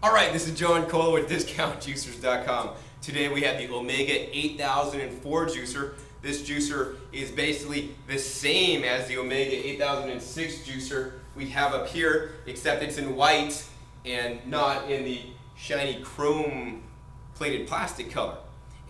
Alright, this is John Cole with DiscountJuicers.com. Today we have the Omega 8004 juicer. This juicer is basically the same as the Omega 8006 juicer we have up here, except it's in white and not in the shiny chrome plated plastic color.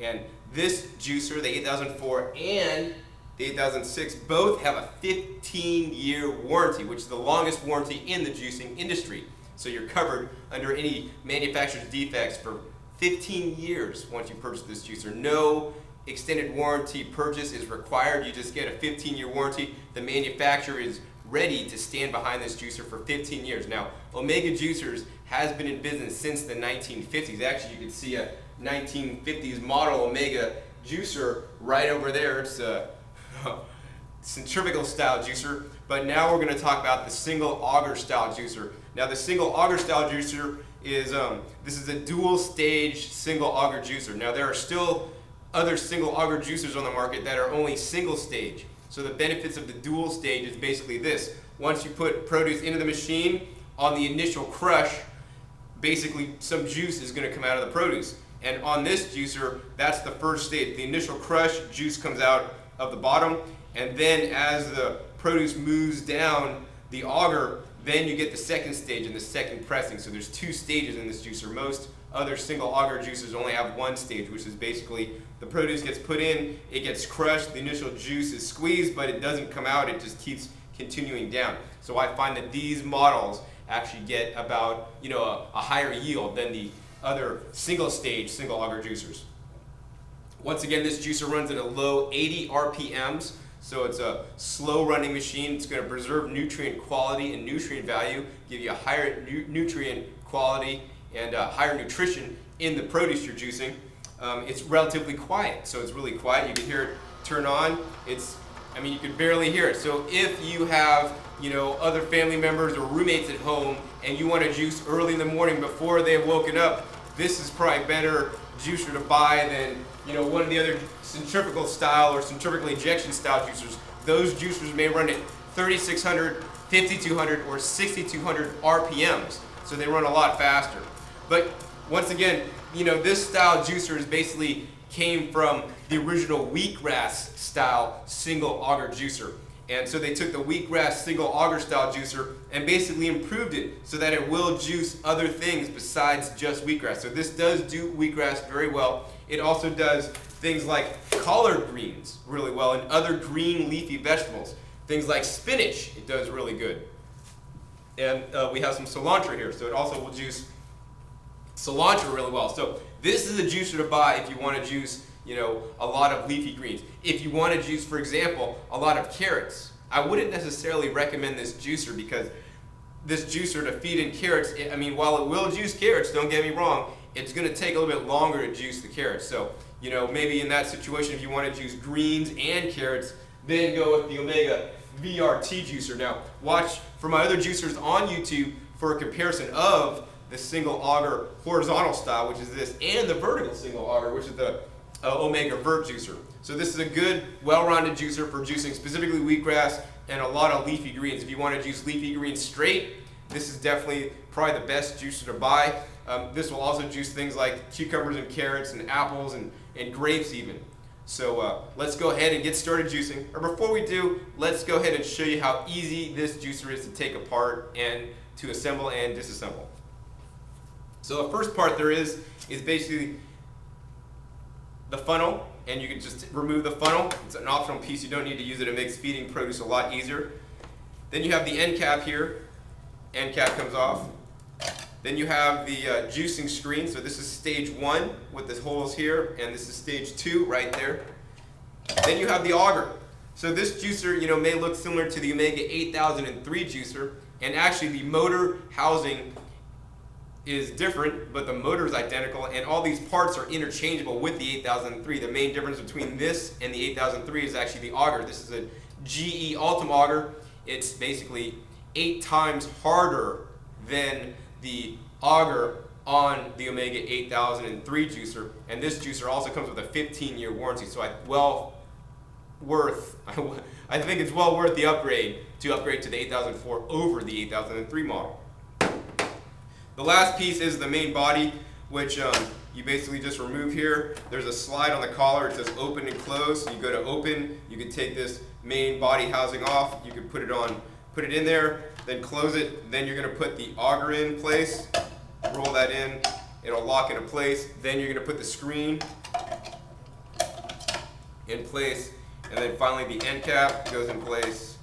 And this juicer, the 8004 and the 8006, both have a 15-year warranty, which is the longest warranty in the juicing industry. So you're covered under any manufacturer's defects for 15 years once you purchase this juicer. No extended warranty purchase is required. You just get a 15-year warranty. The manufacturer is ready to stand behind this juicer for 15 years. Now, Omega Juicers has been in business since the 1950s. Actually, you can see a 1950s model Omega juicer right over there. It's a centrifugal style juicer, but now we're going to talk about the single auger style juicer. Now the single auger style juicer is, this is a dual stage single auger juicer. Now there are still other single auger juicers on the market that are only single stage. So the benefits of the dual stage is basically this. Once you put produce into the machine, on the initial crush, basically some juice is going to come out of the produce. And on this juicer, that's the first stage. The initial crush, juice comes out of the bottom, and then as the produce moves down the auger, then you get the second stage and the second pressing. So there's two stages in this juicer. Most other single auger juicers only have one stage, which is basically the produce gets put in, it gets crushed, the initial juice is squeezed, but it doesn't come out, it just keeps continuing down. So I find that these models actually get about, a higher yield than the other single stage single auger juicers. Once again, this juicer runs at a low 80 RPMs, so it's a slow running machine. It's going to preserve nutrient quality and nutrient value, give you a higher nutrient quality and higher nutrition in the produce you're juicing. It's relatively quiet, so it's really quiet. You can hear it turn on. You can barely hear it. So if you have other family members or roommates at home and you want to juice early in the morning before they've woken up, this is probably better juicer to buy than one of the other centrifugal style or centrifugal ejection style juicers. Those juicers may run at 3,600, 5,200, or 6,200 RPMs, so they run a lot faster. But once again, this style juicer is basically came from the original wheatgrass style single auger juicer. And so they took the wheatgrass single auger style juicer and basically improved it so that it will juice other things besides just wheatgrass. So this does do wheatgrass very well. It also does things like collard greens really well and other green leafy vegetables. Things like spinach, it does really good. And we have some cilantro here, so it also will juice cilantro really well. So this is a juicer to buy if you want to juice a lot of leafy greens. If you want to juice, for example, a lot of carrots, I wouldn't necessarily recommend this juicer because this juicer to feed in carrots, while it will juice carrots, don't get me wrong, it's going to take a little bit longer to juice the carrots. So, maybe in that situation, if you want to juice greens and carrots, then go with the Omega VRT juicer. Now, watch for my other juicers on YouTube for a comparison of the single auger horizontal style, which is this, and the vertical single auger, which is the Omega Vert juicer. So this is a good, well-rounded juicer for juicing specifically wheatgrass and a lot of leafy greens. If you want to juice leafy greens straight, this is definitely probably the best juicer to buy. This will also juice things like cucumbers and carrots and apples and grapes even. So let's go ahead and get started juicing. Or before we do, let's go ahead and show you how easy this juicer is to take apart and to assemble and disassemble. So the first part there is basically the funnel, and you can just remove the funnel. It's an optional piece, you don't need to use it. It makes feeding produce a lot easier. Then you have the end cap here. End cap comes off. Then you have the juicing screen. So this is stage 1 with the holes here, and this is stage 2 right there. Then you have the auger. So this juicer may look similar to the Omega 8003 juicer, and actually the motor housing is different, but the motor is identical, and all these parts are interchangeable with the 8003. The main difference between this and the 8003 is actually the auger. This is a GE Ultim auger. It's basically 8 times harder than the auger on the Omega 8003 juicer, and this juicer also comes with a 15-year warranty. So I think it's well worth the upgrade to the 8004 over the 8003 model. The last piece is the main body, which you basically just remove here. There's a slide on the collar. It says open and close. So you go to open, you can take this main body housing off. You can put it in there, then close it. Then you're going to put the auger in place. Roll that in. It'll lock into place. Then you're going to put the screen in place. And then finally the end cap goes in place.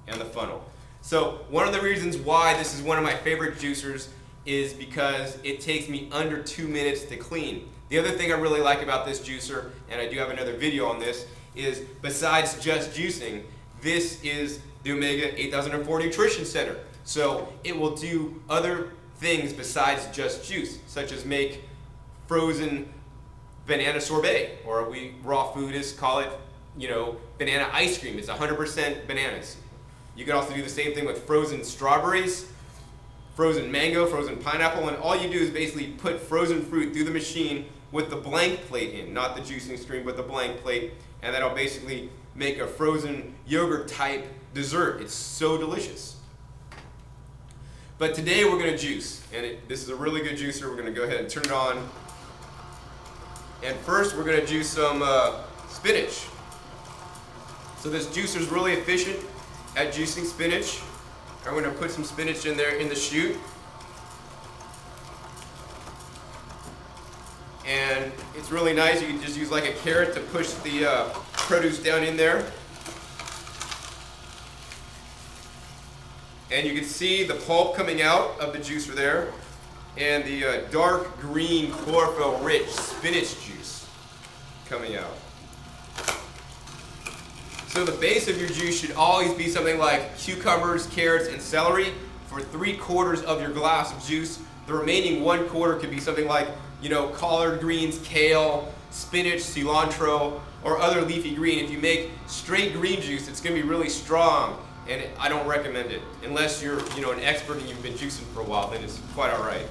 And the funnel. So one of the reasons why this is one of my favorite juicers is because it takes me under 2 minutes to clean. The other thing I really like about this juicer, and I do have another video on this, is besides just juicing, this is the Omega 8004 Nutrition Center. So it will do other things besides just juice, such as make frozen banana sorbet, or we raw foodists call it, banana ice cream. It's 100% bananas. You can also do the same thing with frozen strawberries, frozen mango, frozen pineapple, and all you do is basically put frozen fruit through the machine with the blank plate in, not the juicing screen, but the blank plate, and that'll basically make a frozen yogurt type dessert. It's so delicious. But today we're going to juice, and this is a really good juicer. We're going to go ahead and turn it on. And first we're going to juice some spinach. So this juicer is really efficient at juicing spinach. I'm going to put some spinach in there in the chute. And it's really nice. You can just use like a carrot to push the produce down in there. And you can see the pulp coming out of the juicer there, and the dark green chlorophyll rich spinach juice coming out. So the base of your juice should always be something like cucumbers, carrots, and celery for 3/4 of your glass of juice. The remaining 1/4 could be something like, collard greens, kale, spinach, cilantro, or other leafy green. If you make straight green juice, it's going to be really strong, and I don't recommend it. Unless you're, an expert and you've been juicing for a while, then it's quite all right.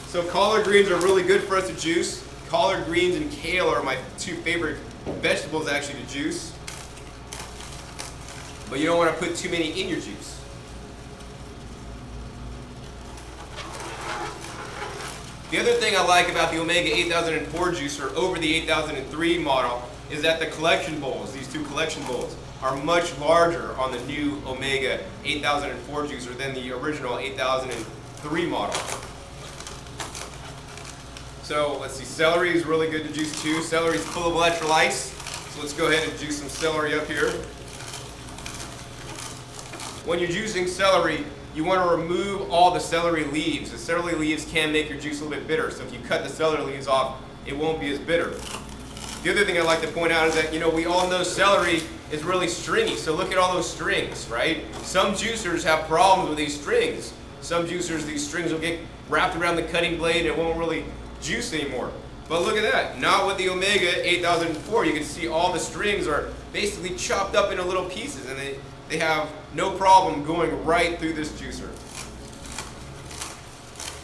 So collard greens are really good for us to juice. Collard greens and kale are my 2 favorite vegetables actually to juice. But you don't want to put too many in your juice. The other thing I like about the Omega 8004 juicer over the 8003 model is that the collection bowls, these 2 collection bowls, are much larger on the new Omega 8004 juicer than the original 8003 model. So let's see, celery is really good to juice too. Celery is full of electrolytes. So let's go ahead and juice some celery up here. When you're juicing celery, you want to remove all the celery leaves. The celery leaves can make your juice a little bit bitter, so if you cut the celery leaves off, it won't be as bitter. The other thing I'd like to point out is that, we all know celery is really stringy, so look at all those strings, right? Some juicers have problems with these strings. Some juicers, these strings will get wrapped around the cutting blade and it won't really juice anymore. But look at that, not with the Omega 8004. You can see all the strings are basically chopped up into little pieces, and they have no problem going right through this juicer.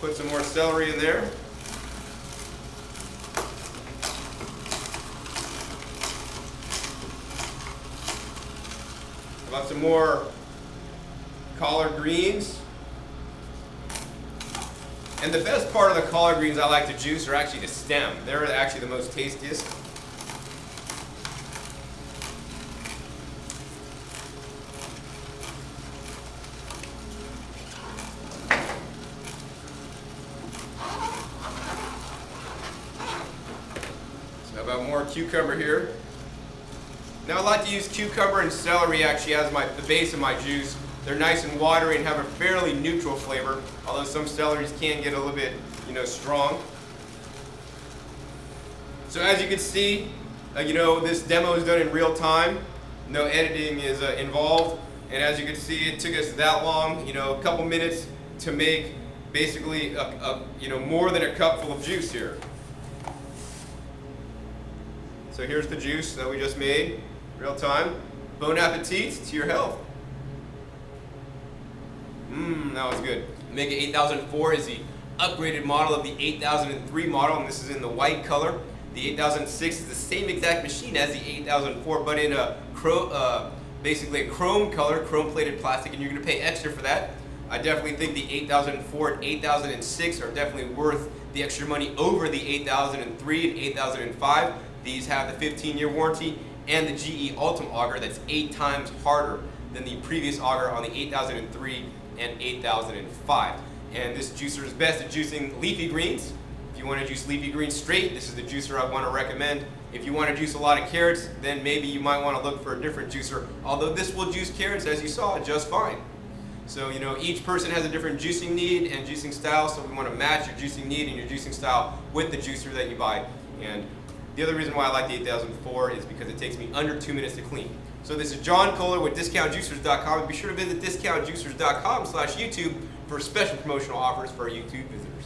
Put some more celery in there. Got some more collard greens. And the best part of the collard greens I like to juice are actually the stem. They're actually the most tastiest. So how about more cucumber here? Now I like to use cucumber and celery actually as the base of my juice. They're nice and watery and have a fairly neutral flavor, although some celeries can get a little bit, strong. So as you can see, this demo is done in real time. No editing is involved, and as you can see, it took us that long, a couple minutes to make basically more than a cup full of juice here. So here's the juice that we just made, real time. Bon appetit to your health. That was good. Omega 8004 is the upgraded model of the 8003 model, and this is in the white color. The 8006 is the same exact machine as the 8004, but in a basically a chrome color, chrome plated plastic, and you're going to pay extra for that. I definitely think the 8004 and 8006 are definitely worth the extra money over the 8003 and 8005. These have the 15-year warranty, and the GE Ultim auger that's 8 times harder than the previous auger on the 8003 and 8005. And this juicer is best at juicing leafy greens. If you want to juice leafy greens straight, this is the juicer I want to recommend. If you want to juice a lot of carrots, then maybe you might want to look for a different juicer, although this will juice carrots, as you saw, just fine. So, you know, each person has a different juicing need and juicing style, so we want to match your juicing need and your juicing style with the juicer that you buy. And the other reason why I like the 8004 is because it takes me under 2 minutes to clean. So this is John Kohler with DiscountJuicers.com, and be sure to visit DiscountJuicers.com/YouTube for special promotional offers for our YouTube visitors.